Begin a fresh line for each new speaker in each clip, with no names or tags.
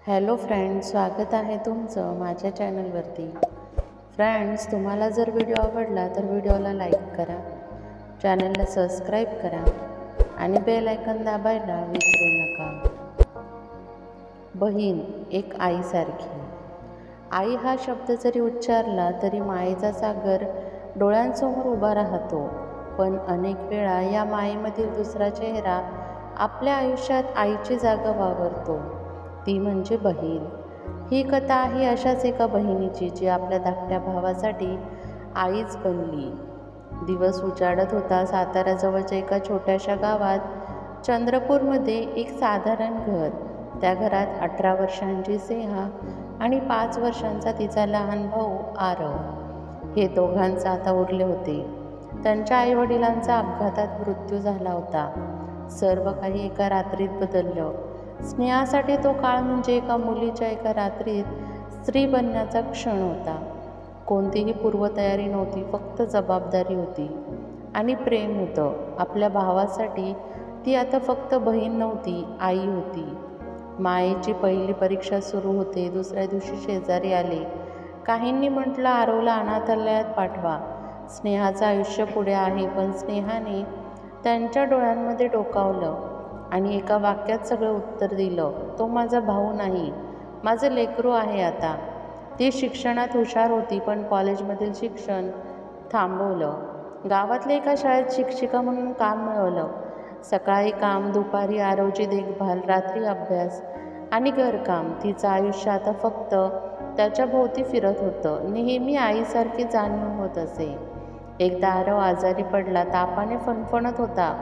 Hello friends, स्वागत आहे तुमचं माझ्या चॅनलवरती. फ्रेंड्स, तुम्हाला जर व्हिडिओ आवडला तर व्हिडिओला लाईक करा, चॅनलला सबस्क्राईब करा आणि बेल आयकॉन दाबायला विसरू नका. बहीण एक आईसारखी. आई हा शब्द जरी उच्चारला तरी मायेचा सागर डोळ्यांसमोर उभा राहतो. पण अनेक वेळा या मायेमधील दुसरा चेहरा आपल्या आयुष्यात आईची जागा वावरतो, ती म्हणजे बहीण. ही कथा आहे अशाच एका बहिणीची जी आपल्या धाकट्या भावासाठी आईच बनली. दिवस उजाडत होता. साताऱ्याजवळच्या एका छोट्याशा गावात चंद्रपूरमध्ये एक साधारण घर. त्या घरात 18 वर्षांची स्नेहा आणि 5 वर्षांचा तिचा लहान भाऊ आरव हे दोघांचे आता उरले होते. त्यांच्या आईवडिलांचा अपघातात मृत्यू झाला होता. सर्व काही एका रात्रीत बदललं. स्नेहासाठी तो काळ म्हणजे एका मुलीच्या एका रात्रीत स्त्री बनण्याचा क्षण होता. कोणतीही पूर्वतयारी नव्हती, फक्त जबाबदारी होती आणि प्रेम होतं. आपल्या भावासाठी ती आता फक्त बहीण नव्हती, आई होती. मायेची पहिली परीक्षा सुरू होते. दुसऱ्या दिवशी शेजारी आले. काहींनी म्हटलं, आरवला अनाथालयात पाठवा, स्नेहाचं आयुष्य पुढे आहे. पण स्नेहाने त्यांच्या डोळ्यांमध्ये डोकावलं आणि एका वाक्यात सगळं उत्तर दिलं, तो माझा भाऊ नाही, माझं लेकरू आहे. आता ती शिक्षणात हुशार होती, पण कॉलेजमधील शिक्षण थांबवलं. गावातल्या एका शाळेत शिक्षिका म्हणून काम मिळवलं. सकाळी काम, दुपारी आरवची देखभाल, रात्री अभ्यास आणि घरकाम. तिचं आयुष्य आता फक्त त्याच्या भोवती फिरत होतं. नेहमी आईसारखी जाणीव होत असे. एकदा आरव आजारी पडला. तापाने फणफणत होता.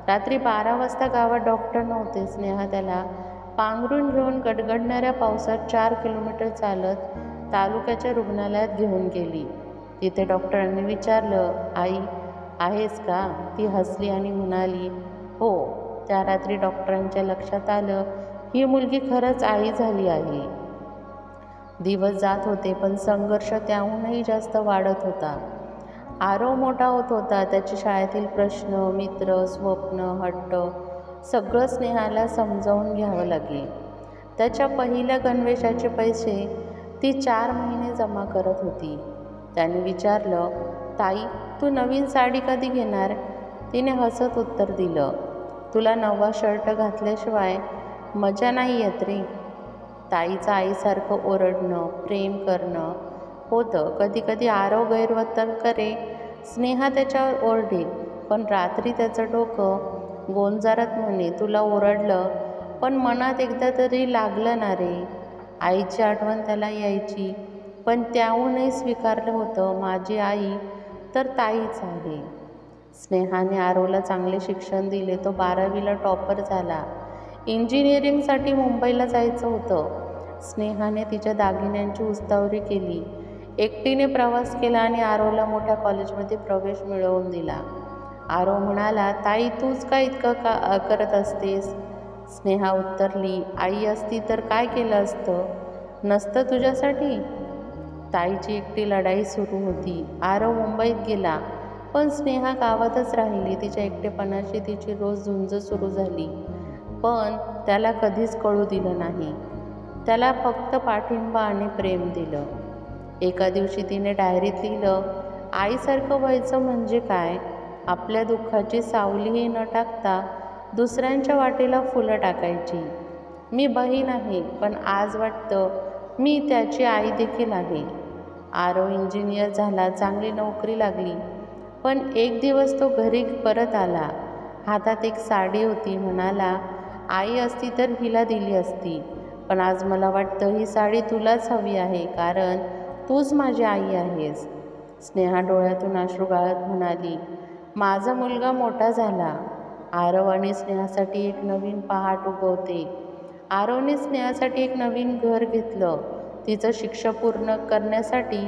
रात्री 12 वाजता गावात डॉक्टर नव्हते. स्नेहा त्याला पांघरून घेऊन गडगडणाऱ्या पावसात 4 किलोमीटर चालत तालुक्याच्या रुग्णालयात घेऊन गेली. तिथे डॉक्टरांनी विचारलं, आई आहेस का? ती हसली आणि म्हणाली, हो. त्या रात्री डॉक्टरांच्या लक्षात आलं, ही मुलगी खरंच आई झाली आहे. दिवस जात होते, पण संघर्ष त्याहूनही जास्त वाढत होता. आरव मोठा होत होता. त्याची शाळेतील प्रश्न, मित्र, स्वप्न, हट्ट सगळं स्नेहाला समजावून घ्यावं लागे. त्याच्या पहिल्या गणवेशाचे पैसे ती 4 महिने जमा करत होती. त्याने विचारलं, ताई, तू नवीन साडी कधी घेणार? तिने हसत उत्तर दिलं, तुला नवा शर्ट घातल्याशिवाय मजा नाही येत रे. ताईचं आईसारखं ओरडणं, प्रेम करणं होतं. कधी कधी आरव गैरवर्तन करे, स्नेहा त्याच्यावर ओरडे, पण रात्री त्याचं डोकं गोंजारत म्हणे, तुला ओरडलं, पण मनात एकदा तरी लागलं ना रे. आईची आठवण त्याला यायची, पण त्याहूनही स्वीकारलं होतं, माझी आई तर ताईच आहे. स्नेहाने आरवला चांगले शिक्षण दिले. तो 12वीला टॉपर झाला. इंजिनिअरिंगसाठी मुंबईला जायचं होतं. स्नेहाने तिच्या दागिन्यांची उस्तावरी केली, एकटीने प्रवास केला आणि आरवला मोठ्या कॉलेजमध्ये प्रवेश मिळवून दिला. आरव म्हणाला, ताई, तूच का इतकं करत असतेस? स्नेहा उत्तरली, आई असती तर काय केलं असतं? नसतं तुझ्यासाठी? ताईची एकटी लढाई सुरू होती. आरव मुंबईत गेला, पण स्नेहा गावातच राहिली. तिच्या एकटेपणाची तिची रोज झुंज सुरू झाली, पण त्याला कधीच कळू दिलं नाही. त्याला फक्त पाठिंबा आणि प्रेम दिलं. एका दिवशी तिने डायरीत लिहिलं, आईसारखं व्हायचं म्हणजे काय? आपल्या दुःखाची सावलीही न टाकता दुसऱ्यांच्या वाटेला फुलं टाकायची. मी बहीण आहे, पण आज वाटतं मी त्याची आई देखील आहे. आरव इंजिनियर झाला, चांगली नोकरी लागली. पण एक दिवस तो घरी परत आला. हातात एक साडी होती. म्हणाला, आई असती तर हिला दिली असती, पण आज मला वाटतं ही साडी तुलाच हवी आहे, कारण तूच माझी आई आहेस. स्नेहा डोळ्यातून अश्रू गाळत म्हणाली, माझा मुलगा मोठा झाला. आरव आणि स्नेहासाठी एक नवीन पहाट उगवते. आरवने स्नेहासाठी एक नवीन घर घेतलं. तिचं शिक्षण पूर्ण करण्यासाठी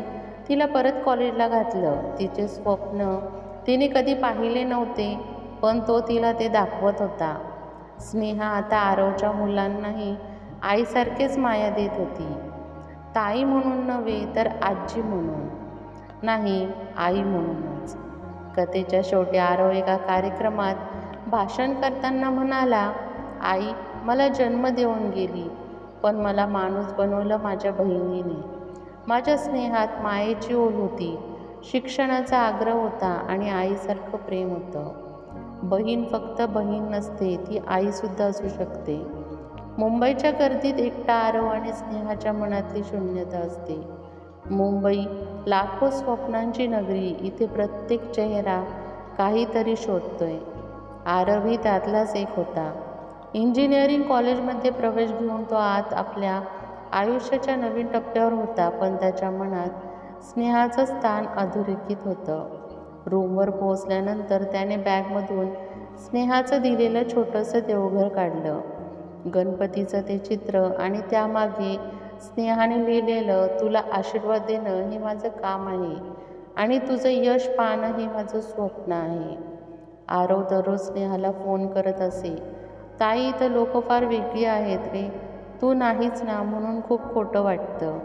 तिला परत कॉलेजला घातलं. तिचे स्वप्न तिने कधी पाहिले नव्हते, पण तो तिला ते दाखवत होता. स्नेहा आता आरवच्या मुलांनाही आईसारखेच माया देत होती. ताई म्हणून नव्हे, तर आजी म्हणून. नाही, आई म्हणूनच. कथेच्या शेवटी आरव एका कार्यक्रमात भाषण करताना म्हणाला, आई मला जन्म देऊन गेली, पण मला माणूस बनवलं माझ्या बहिणीने. माझ्या स्नेहात मायेची ओढ होती, शिक्षणाचा आग्रह होता आणि आईसारखं प्रेम होतं. बहीण फक्त बहीण नसते, ती आईसुद्धा असू शकते. मुंबईच्या गर्दीत एकटा आरव आणि स्नेहाच्या मनातली शून्यता असते. मुंबई लाखो स्वप्नांची नगरी, इथे प्रत्येक चेहरा काहीतरी शोधतोय. आरवही त्यातलाच एक होता. इंजिनिअरिंग कॉलेजमध्ये प्रवेश घेऊन तो आत आपल्या आयुष्याच्या नवीन टप्प्यावर होता, पण त्याच्या मनात स्नेहाचं स्थान अधोरेखित होतं. रूमवर पोहोचल्यानंतर त्याने बॅगमधून स्नेहाचं दिलेलं छोटंसं देवघर काढलं. गणपतीचं ते चित्र आणि त्यामागे स्नेहाने लिहिलेलं, तुला आशीर्वाद देणं हे माझं काम आहे आणि तुझं यश पाहणं हे माझं स्वप्न आहे. आरव दररोज स्नेहाला फोन करत असे, ताई तर लोक फार वेगळी आहेत रे, तू नाहीच ना म्हणून खूप खोटं वाटतं.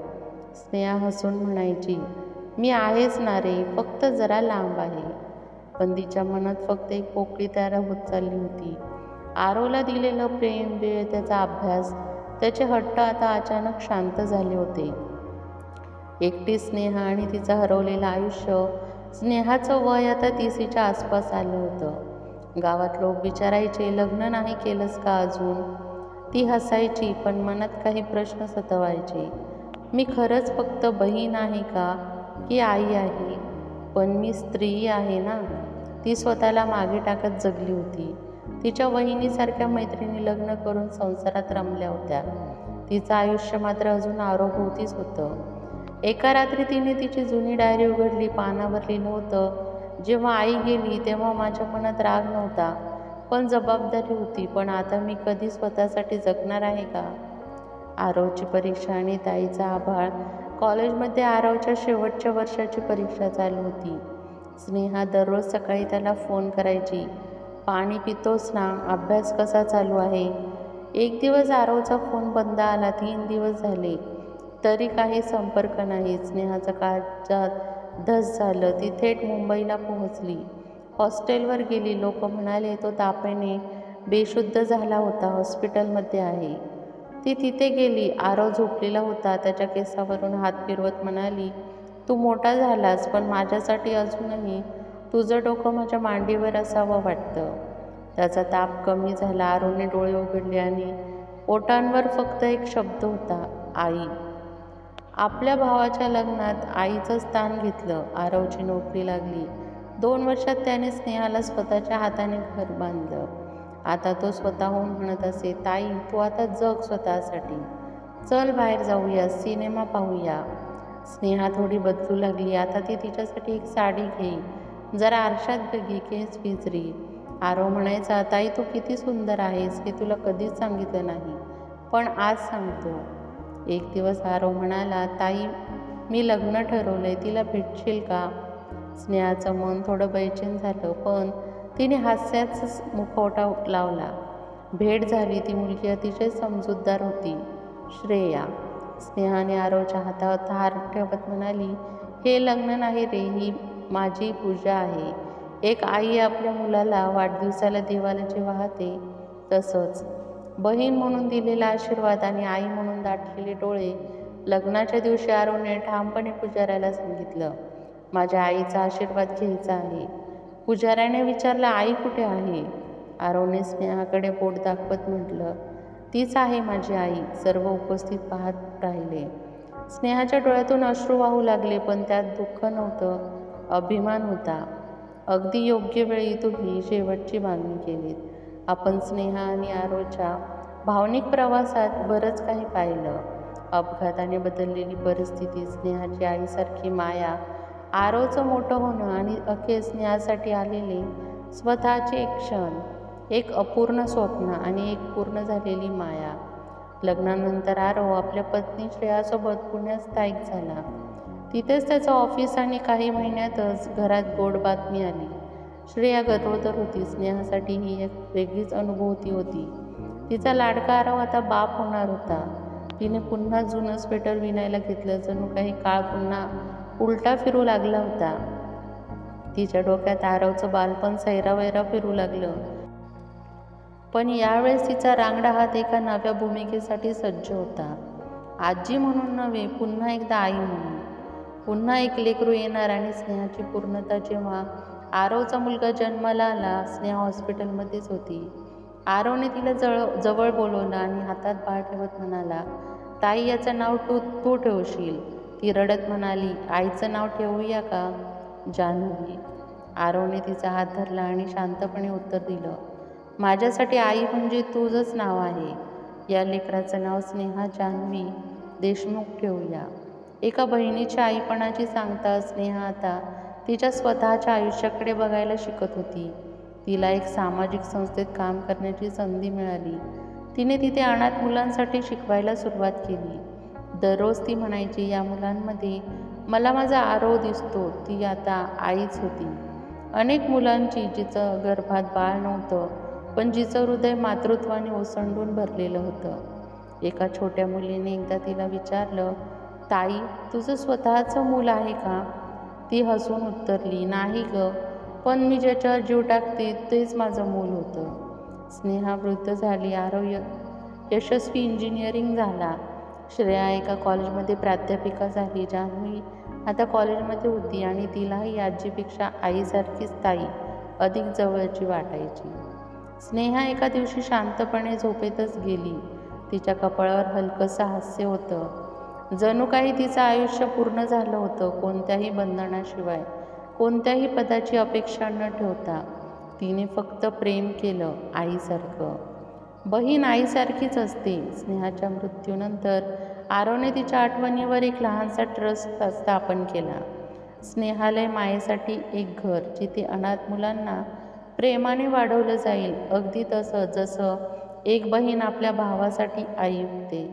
स्नेहा हसून म्हणायची, मी आहेच ना रे, फक्त जरा लांब आहे. पण तिच्या मनात फक्त एक पोकळी तयार होत चालली होती. आरवला दिलेलं प्रेम, वेळ, त्याचा अभ्यास, त्याचे हट्ट आता अचानक शांत झाले होते. एकटी स्नेहा आणि तिचं हरवलेलं आयुष्य. स्नेहाचं वय आता 30च्या आसपास आलं होतं. गावात लोक विचारायचे, लग्न नाही केलंस का अजून? ती हसायची, पण मनात काही प्रश्न सतवायचे. मी खरंच फक्त बहीण आहे का, की आई आहे? पण मी स्त्री आहे ना. ती स्वतःला मागे टाकत जगली होती. तिच्या वहिनीसारख्या मैत्रिणी लग्न करून संसारात रमल्या होत्या. तिचं आयुष्य मात्र अजून आरोभोवतीच होतं. एका रात्री तिने तिची जुनी डायरी उघडली. पानावर लिहिलं होतं, जेव्हा आई गेली तेव्हा माझ्या मनात राग नव्हता, पण जबाबदारी होती. पण आता मी कधी स्वतःसाठी जगणार आहे का? आरवची परीक्षा आणि ताईचा आभाळ. कॉलेजमध्ये आरवच्या शेवटच्या वर्षाची परीक्षा चालू होती. स्नेहा दररोज सकाळी त्याला फोन करायची, पाणी पितोस ना, अभ्यास कसा चालू आहे? एक दिवस आरवचा फोन बंद आला. 3 दिवस झाले तरी काही संपर्क नाही. स्नेहाचं काळजात धस झालं. ती थेट मुंबईला पोहोचली. हॉस्टेलवर गेली. लोक म्हणाले, तो तापेने बेशुद्ध झाला होता, हॉस्पिटलमध्ये आहे. ती तिथे गेली. आरव झोपलेला होता. त्याच्या केसावरून हात फिरवत म्हणाली, तू मोठा झालास, पण माझ्यासाठी अजूनही तुझं डोकं माझ्या मांडीवर असावं वाटतं. त्याचा ताप कमी झाला. आरवने डोळे उघडले आणि ओठांवर फक्त एक शब्द होता, आई. आपल्या भावाच्या लग्नात आईचं स्थान घेतलं. आरवची नोकरी लागली. 2 वर्षात त्याने स्नेहाला स्वतःच्या हाताने घर बांधलं. आता तो स्वतःहून म्हणत असे, ताई तू आता जग स्वतःसाठी, चल बाहेर जाऊया, सिनेमा पाहूया. स्नेहा थोडी बदलू लागली. आता ती तिच्यासाठी एक साडी घेई, जरा आरशात बघी, केस विचरी. आरव म्हणायचा, ताई तू किती सुंदर आहेस हे तुला कधीच सांगितलं नाही, पण आज सांगतो. एक दिवस आरव म्हणाला, ताई मी लग्न ठरवलंय, तिला भेटशील का? स्नेहाचं मन थोडं बेचैन झालं, पण तिने हास्याचाच मुखवटा लावला. भेट झाली. ती मुलगी अतिशय समजूतदार होती, श्रेया. स्नेहाने आरवच्या हातावर हार ठेवत म्हणाली, हे लग्न नाही रे, ही माझी पूजा आहे. एक आई आपल्या मुलाला वाढदिवसाला देवाला वाहते, तसंच बहीण म्हणून दिलेला आशीर्वाद आणि आई म्हणून दाटलेले डोळे. लग्नाच्या दिवशी आरवने ठामपणे पुजाऱ्याला सांगितलं, माझ्या आईचा आशीर्वाद घ्यायचा आहे. पुजाऱ्याने विचारलं, आई कुठे आहे? आरवने स्नेहाकडे बोट दाखवत म्हटलं, तीच आहे माझी आई. सर्व उपस्थित पाहत राहिले. स्नेहाच्या डोळ्यातून अश्रू वाहू लागले, पण त्यात दुःख नव्हतं, अभिमान होता. अगदी योग्य वेळी तुम्ही शेवटची मागणी केलीत. आपण स्नेहा आणि आरवच्या भावनिक प्रवासात बरंच काही पाहिलं. अपघाताने बदललेली परिस्थिती, स्नेहाची आईसारखी माया, आरवचं मोठं होणं आणि अखेर स्नेहासाठी आलेले स्वतःचे एक क्षण, एक अपूर्ण स्वप्न आणि एक पूर्ण झालेली माया. लग्नानंतर आरव आपल्या पत्नी श्रेयासोबत पुण्यात स्थायिक झाला. तिथेच त्याचं ऑफिस आणि काही महिन्यातच घरात गोड बातमी आली. श्रेया गरोदर होती. स्नेहासाठी ही एक वेगळीच अनुभूती होती. तिचा लाडका आरव आता बाप होणार होता. तिने पुन्हा जुनं स्वेटर विणायला घेतलं. जणू काही काळ पुन्हा उलटा फिरू लागला होता. तिच्या डोक्यात आरवचं बालपण सैरावैरा फिरू लागलं. पण यावेळेस तिचा रांगडा हात एका नव्या भूमिकेसाठी सज्ज होता. आजी म्हणून नव्हे, पुन्हा एकदा आई म्हणून. पुन्हा एक लेकरू येणार आणि स्नेहाची पूर्णता. जेव्हा आरवचा मुलगा जन्माला आला, स्नेहा हॉस्पिटलमध्येच होती. आरवने तिला जवळ बोलवलं आणि हातात बाळ ठेवत म्हणाला, ताई, याचं नाव तू ठेवशील. ती रडत म्हणाली, आईचं नाव ठेवूया का? जान्हवी. आरवने तिचा हात धरला आणि शांतपणे उत्तर दिलं, माझ्यासाठी आई म्हणजे तुझंच नाव आहे. या लेकराचं नाव स्नेहा जान्हवी देशमुख ठेवूया. एका बहिणीच्या आईपणाची सांगता स्नेहा आता तिच्या स्वतःच्या आयुष्याकडे बघायला शिकत होती. तिला एक सामाजिक संस्थेत काम करण्याची संधी मिळाली. तिने तिथे अनाथ मुलांसाठी शिकवायला सुरुवात केली. दररोज ती म्हणायची, या मुलांमध्ये मला माझा आरव दिसतो. ती आता आईच होती. अनेक मुलांची, जिचं गर्भात बाळ नव्हतं, पण जिचं हृदय मातृत्वाने ओसंडून भरलेलं होतं. एका छोट्या मुलीने एकदा तिला विचारलं, ताई, तुझं स्वतःचं मूल आहे का? ती हसून उत्तरली, नाही ग, पण मी ज्याच्यावर जीव टाकते तेच माझं मूल होतं. स्नेहा वृद्ध झाली. आरव यशस्वी इंजिनिअरिंग झाला. श्रेया एका कॉलेजमध्ये प्राध्यापिका झाली. जान्हवी आता कॉलेजमध्ये होती आणि तिलाही आजीपेक्षा आईसारखीच ताई अधिक जवळची वाटायची. स्नेहा एका दिवशी शांतपणे झोपेतच गेली. तिच्या कपाळावर हलकंसं हास्य होतं. जणू काही तिचं आयुष्य पूर्ण झालं होतं. कोणत्याही बंधनाशिवाय, कोणत्याही पदाची अपेक्षा न ठेवता तिने फक्त प्रेम केलं, आईसारखं. बहीण आईसारखीच असते. स्नेहाच्या मृत्यूनंतर आरवने तिच्या आठवणीवर एक लहानसा ट्रस्ट स्थापन केला. स्नेहालय, मायेसाठी एक घर, जिथे अनाथ मुलांना प्रेमाने वाढवलं जाईल, अगदी तसं जसं एक बहीण आपल्या भावासाठी आई होते.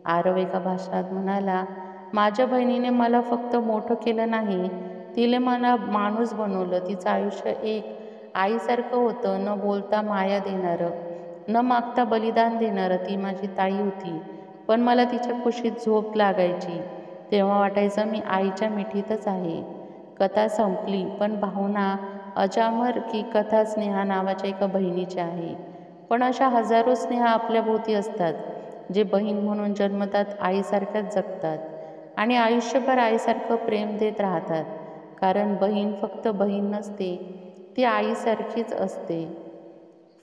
आरव एका भाषणात म्हणाला, माझ्या बहिणीने मला फक्त मोठं केलं नाही, तिने मला माणूस बनवलं. तिचं आयुष्य एक आईसारखं होतं. न बोलता माया देणारं, न मागता बलिदान देणारं. ती माझी ताई होती, पण मला तिच्या कुशीत झोप लागायची तेव्हा वाटायचं मी आईच्या मिठीतच आहे. कथा संपली, पण भावना अजामर. की कथा स्नेहा नावाच्या एका बहिणीची आहे. पण अशा हजारो स्नेहा आपल्याभोवती असतात, जे बहीण म्हणून जन्मतात, आईसारख्याच जगतात आणि आयुष्यभर आईसारखं प्रेम देत राहतात. कारण बहीण फक्त बहीण नसते, ती आईसारखीच असते.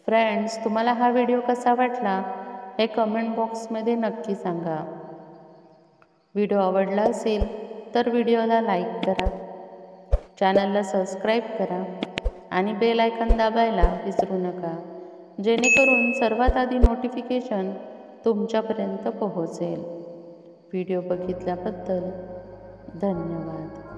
फ्रेंड्स, तुम्हाला हा व्हिडिओ कसा वाटला हे कमेंट बॉक्समध्ये नक्की सांगा. व्हिडिओ आवडला असेल तर व्हिडिओला लाईक करा, चॅनलला सबस्क्राईब करा आणि बेल आयकॉन दाबायला विसरू नका, जेणेकरून सर्वात आधी नोटिफिकेशन तुमच्यापर्यंत पोहोचेल. व्हिडिओ बघितल्याबद्दल धन्यवाद.